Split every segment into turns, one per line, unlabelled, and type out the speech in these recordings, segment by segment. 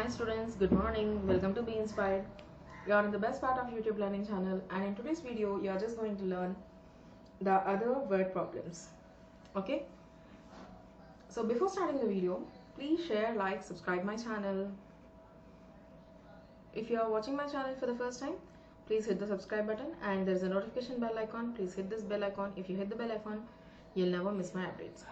Hi students, good morning. Welcome to Be Inspired. You are in the best part of YouTube learning channel, and in today's video you are just going to learn the other word problems. Okay? So before starting the video, please share, like, subscribe my channel. If you are watching my channel for the first time, please hit the subscribe button and there is a notification bell icon. Please hit this bell icon. If you hit the bell icon, you'll never miss my updates.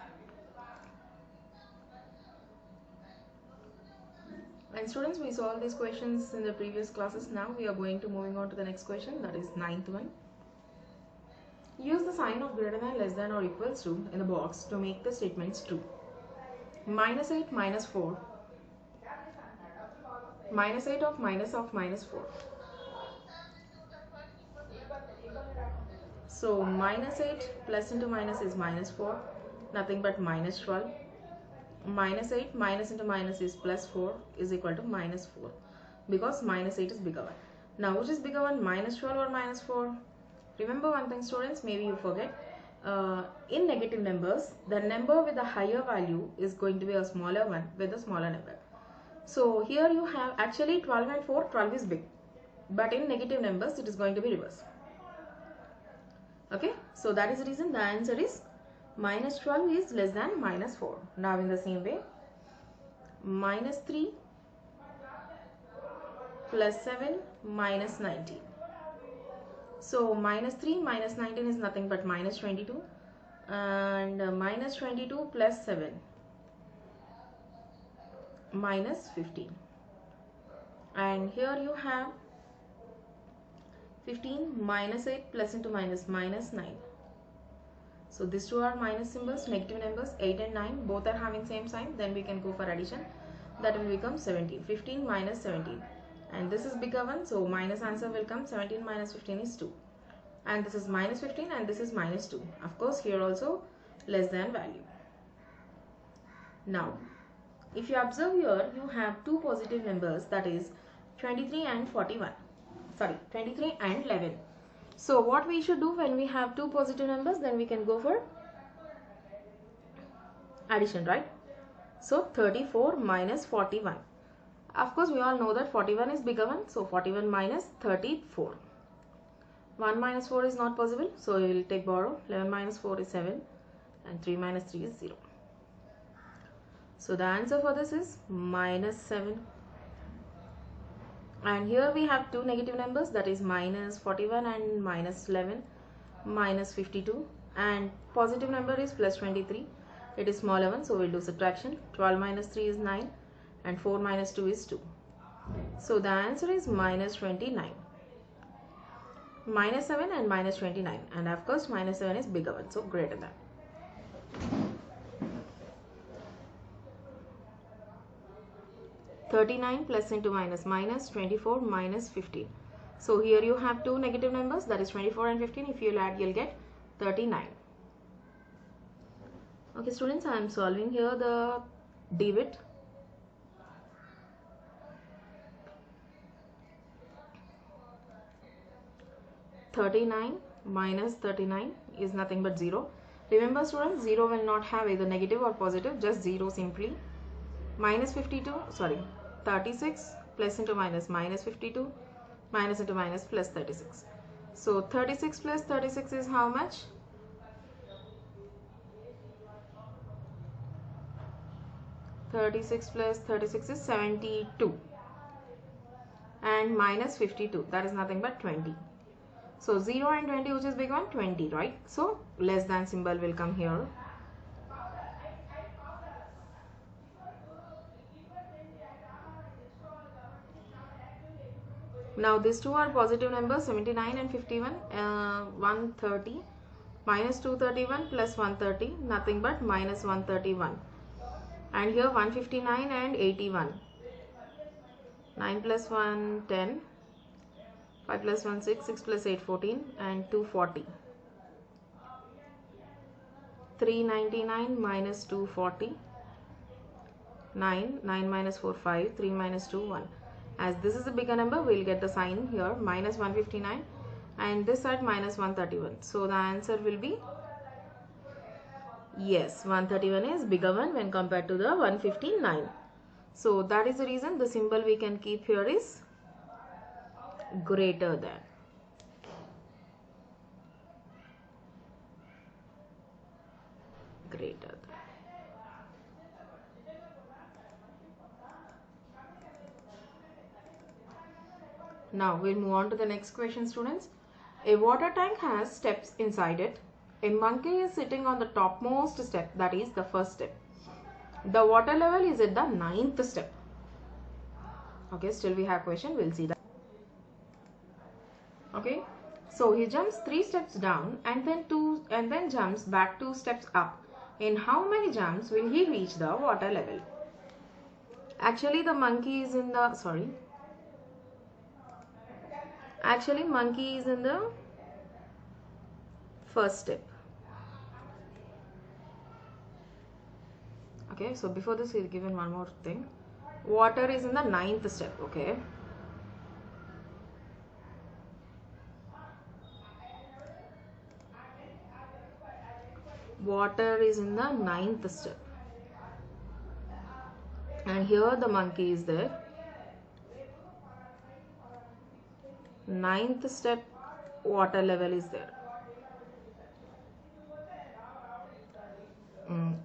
And students, we solved these questions in the previous classes. Now we are going to moving on to the next question, that is ninth one. Use the sign of greater than, less than or equals to in the box to make the statements true. Minus 8 minus 4. Minus 8 of minus 4. So minus 8 plus into minus is minus 4. Nothing but minus 12. Minus 8 minus into minus is plus 4 is equal to minus 4, because minus 8 is bigger one. Now which is bigger one, minus 12 or minus 4? Remember one thing students, maybe you forget, in negative numbers the number with the higher value is going to be a smaller one with a smaller number. So here you have actually 12 and 4, 12 is big, but in negative numbers it is going to be reverse. Okay, so that is the reason the answer is minus 12 is less than minus 4. Now in the same way, minus 3 plus 7 minus 19. So minus 3 minus 19 is nothing but minus 22, and minus 22 plus 7 minus 15. And here you have 15 minus 8 plus into minus minus 9. So these two are minus symbols, negative numbers, 8 and 9 both are having same sign. Then we can go for addition. That will become 17. 15 minus 17, and this is bigger one, so minus answer will come. 17 minus 15 is 2, and this is minus 15 and this is minus 2. Of course here also less than value. Now if you observe here, you have two positive numbers, that is 23 and 41. Sorry, 23 and 11. So what we should do when we have two positive numbers, then we can go for addition, right? So 34 minus 41. Of course we all know that 41 is bigger one, so 41 minus 34. 1 minus 4 is not possible, so we will take borrow. 11 minus 4 is 7 and 3 minus 3 is 0. So the answer for this is minus 7. And here we have two negative numbers, that is minus 41 and minus 11, minus 52, and positive number is plus 23. It is smaller one, so we will do subtraction. 12 minus 3 is 9 and 4 minus 2 is 2. So the answer is minus 29. Minus 7 and minus 29, and of course minus 7 is bigger one, so greater than. (39) plus into minus minus 24 minus 15. So here you have two negative numbers, that is 24 and 15. If you add, you'll get 39. Okay students, I am solving here the debit. (39) minus 39 is nothing but 0. Remember students, 0 will not have either negative or positive, just 0 simply. Minus 52, sorry, 36 plus into minus minus 52, minus into minus plus 36. So 36 plus 36 is how much? (36 plus 36 is 72, and minus 52, that is nothing but 20. So 0 and 20, which is big one? 20, right? So less than symbol will come here. Now these two are positive numbers, 79 and 51, 130, minus 231 plus 130, nothing but minus 131. And here 159 and 81. 9 plus 1, 10. 5 plus 1, 6. 6 plus 8, 14. And 240. 399 minus 240. 9. 9 minus 4, 5. 3 minus 2, 1. As this is a bigger number, we will get the sign here minus 159, and this side minus 131. So the answer will be yes, 131 is bigger one when compared to the 159. So that is the reason the symbol we can keep here is greater than. Greater than. Now we'll move on to the next question, students. A water tank has steps inside it. A monkey is sitting on the topmost step, that is the first step. The water level is at the 9th step. Okay, still we have question, we'll see that. Okay, so he jumps 3 steps down and then jumps back 2 steps up. In how many jumps will he reach the water level? Actually the monkey is in the monkey is in the first step. Okay, so before this he's given one more thing. Water is in the 9th step. Okay, water is in the 9th step, and here the monkey is there. 9th step water level is there.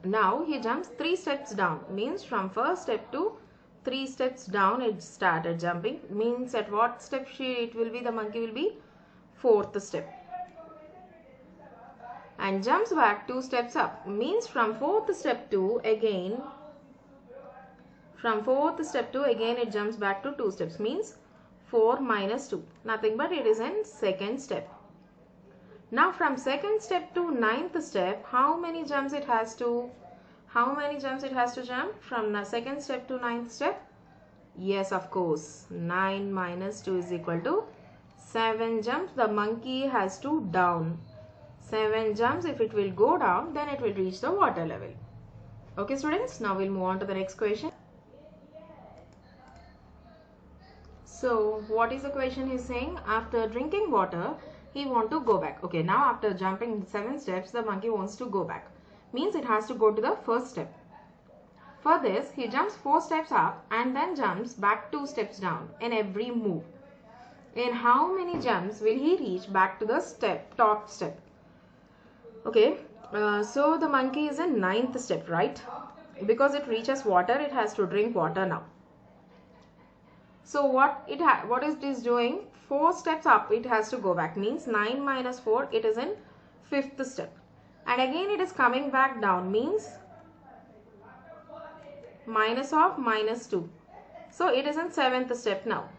Now he jumps 3 steps down, means from first step to 3 steps down it started jumping, means at what step it will be, the monkey will be 4th step, and jumps back 2 steps up, means from 4th step to again it jumps back to 2 steps, means 4 minus 2, nothing but it is in 2nd step. Now from 2nd step to 9th step, how many jumps it has to jump from the 2nd step to 9th step? Yes, of course, 9 minus 2 is equal to 7 jumps. The monkey has to down 7 jumps. If it will go down, then it will reach the water level. Okay students, now we'll move on to the next question. So what is the question he's saying? After drinking water, he want to go back. Okay, now after jumping 7 steps, the monkey wants to go back. Means it has to go to the first step. For this, he jumps 4 steps up and then jumps back 2 steps down in every move. In how many jumps will he reach back to the top step? Okay, so the monkey is in 9th step, right? Because it reaches water, it has to drink water now. So what is this doing? 4 steps up it has to go back, means 9 minus 4, it is in 5th step, and again it is coming back down, means minus of minus 2, so it is in 7th step now.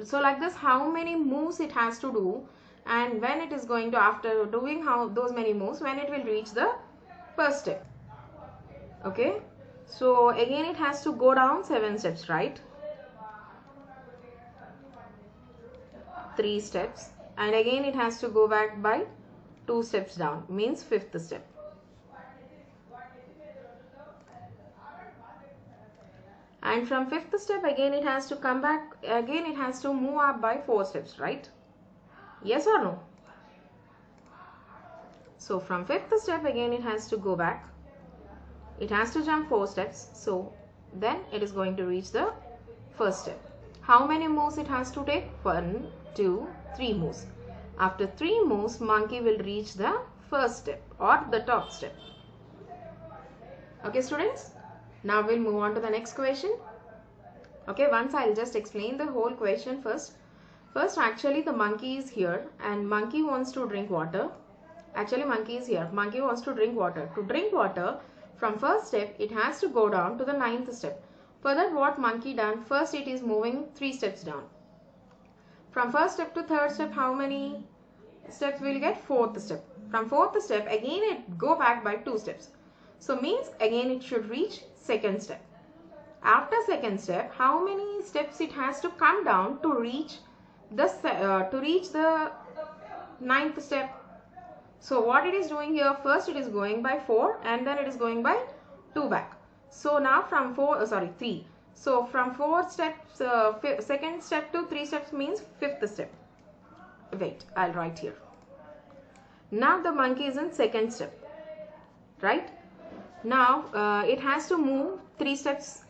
So like this, how many moves it has to do, and when it is going to, after doing those many moves, when it will reach the first step. Okay, so again it has to go down 7 steps, right? 3 steps, and again it has to go back by 2 steps down, means 5th step. And from 5th step again it has to come back, again it has to move up by 4 steps, right? Yes or no? So from 5th step again it has to go back, it has to jump 4 steps, so then it is going to reach the first step. How many moves it has to take? 1, 2, 3 moves. After 3 moves, monkey will reach the first step or the top step. Okay students, now we'll move on to the next question. Okay, once I'll just explain the whole question first. First, actually the monkey is here and monkey wants to drink water. Actually monkey is here, monkey wants to drink water. To drink water, from first step it has to go down to the 9th step. For that, what monkey done? First it is moving 3 steps down. From first step to 3rd step, how many steps will get? 4th step. From 4th step again it go back by 2 steps. So means again it should reach 2nd step. After 2nd step, how many steps it has to come down to reach the 9th step? So what it is doing here, first it is going by 4 and then it is going by 2 back. So now from 3. So from 4 steps, 2nd step to 3 steps means 5th step. Wait, I'll write here. Now the monkey is in 2nd step, right? Now it has to move 3 steps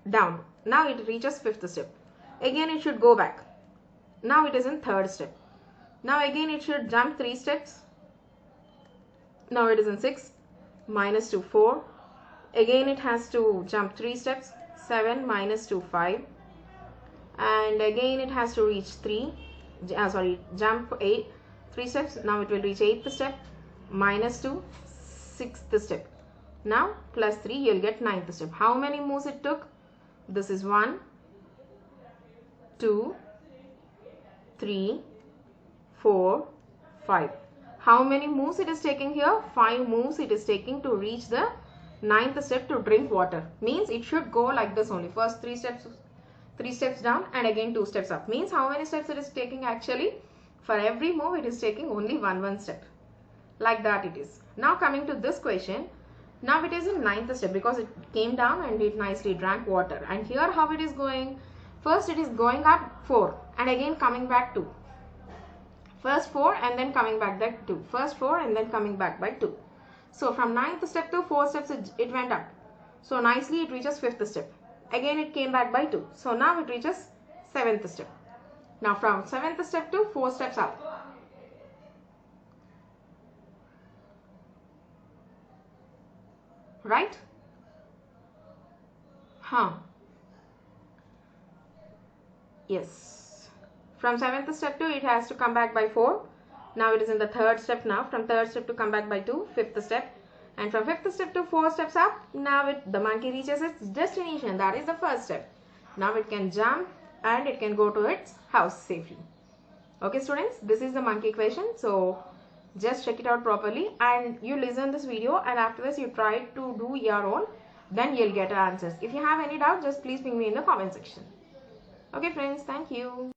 down. Now it reaches 5th step. Again it should go back. Now it is in 3rd step. Now again it should jump 3 steps. Now it is in 6th. Minus 2, 4. Again it has to jump 3 steps. 7 minus 2, 5. And again it has to reach 3. Jump 8. 3 steps. Now it will reach 8th step. Minus 2, 6th step. Now plus 3, you will get 9th step. How many moves it took? This is 1, 2, 3, 4, 5. How many moves it is taking here? 5 moves it is taking to reach the 9th step to drink water. Means it should go like this only. First 3 steps down and again 2 steps up. Means how many steps it is taking actually? For every move it is taking only one step. Like that it is. Now coming to this question. Now it is in 9th step because it came down and it nicely drank water. And here how it is going? First it is going up 4 and again coming back 2. First 4 and then coming back that 2. First 4 and then coming back by 2. So from 9th step to 4 steps it went up. So nicely it reaches 5th step. Again it came back by 2. So now it reaches 7th step. Now from 7th step to 4 steps up. Right? Yes. From 7th step to it has to come back by 4. Now it is in the 3rd step now. From 3rd step to come back by 2. 5th step. And from 5th step to 4 steps up. Now the monkey reaches its destination. That is the 1st step. Now it can jump and it can go to its house safely. Okay students, this is the monkey equation. So just check it out properly and you listen this video and after this you try to do your own. Then you'll get answers. If you have any doubt, just please ping me in the comment section. Okay friends, thank you.